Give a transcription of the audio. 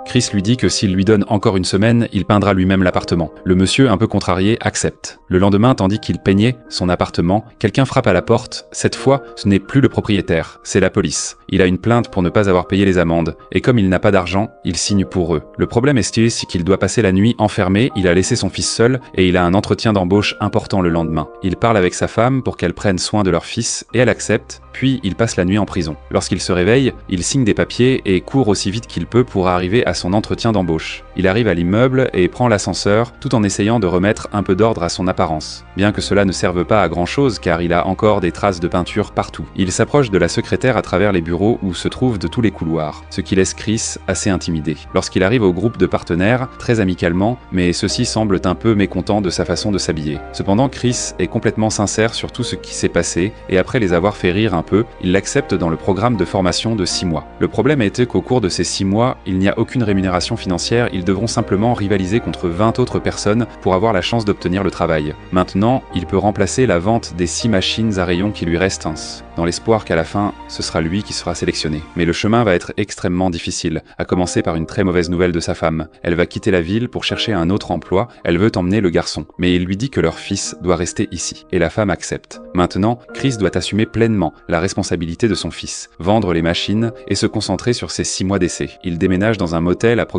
Chris lui dit que s'il lui donne encore une semaine, il peindra lui-même l'appartement. Le monsieur, un peu contrarié, accepte. Le lendemain, tandis qu'il peignait son appartement, quelqu'un frappe à la porte. Cette fois, ce n'est plus le propriétaire, c'est la police. Il a une plainte pour ne pas avoir payé les amendes, et comme il n'a pas d'argent, il signe pour eux. Le problème est qu'il doit passer la nuit enfermé, il a laissé son fils seul, et il a un entretien d'embauche important le lendemain. Il parle avec sa femme pour qu'elle prenne soin de leur fils, et elle accepte, puis il passe la nuit en prison. Lorsqu'il se réveille, il signe des papiers et court aussi vite qu'il peut pour arriver à son entretien d'embauche. Il arrive à l'immeuble et prend l'ascenseur, tout en essayant de remettre un peu d'ordre à son apparence. Bien que cela ne serve pas à grand chose car il a encore des traces de peinture partout. Il s'approche de la secrétaire à travers les bureaux où se trouvent de tous les couloirs, ce qui laisse Chris assez intimidé. Lorsqu'il arrive au groupe de partenaires, très amicalement, mais ceux-ci semblent un peu mécontents de sa façon de s'habiller. Cependant, Chris est complètement sincère sur tout ce qui s'est passé et après les avoir fait rire un peu, il l'accepte dans le programme de formation de 6 mois. Le problème a été qu'au cours de ces 6 mois, il n'y a aucune rémunération financière, ils devront simplement rivaliser contre 20 autres personnes pour avoir la chance d'obtenir le travail. Maintenant, il peut remplacer la vente des 6 machines à rayons qui lui restent, dans l'espoir qu'à la fin, ce sera lui qui sera sélectionné. Mais le chemin va être extrêmement difficile, à commencer par une très mauvaise nouvelle de sa femme. Elle va quitter la ville pour chercher un autre emploi, elle veut emmener le garçon, mais il lui dit que leur fils doit rester ici, et la femme accepte. Maintenant, Chris doit assumer pleinement la responsabilité de son fils, vendre les machines et se concentrer sur ses 6 mois d'essai. Il déménage dans un motel à proximité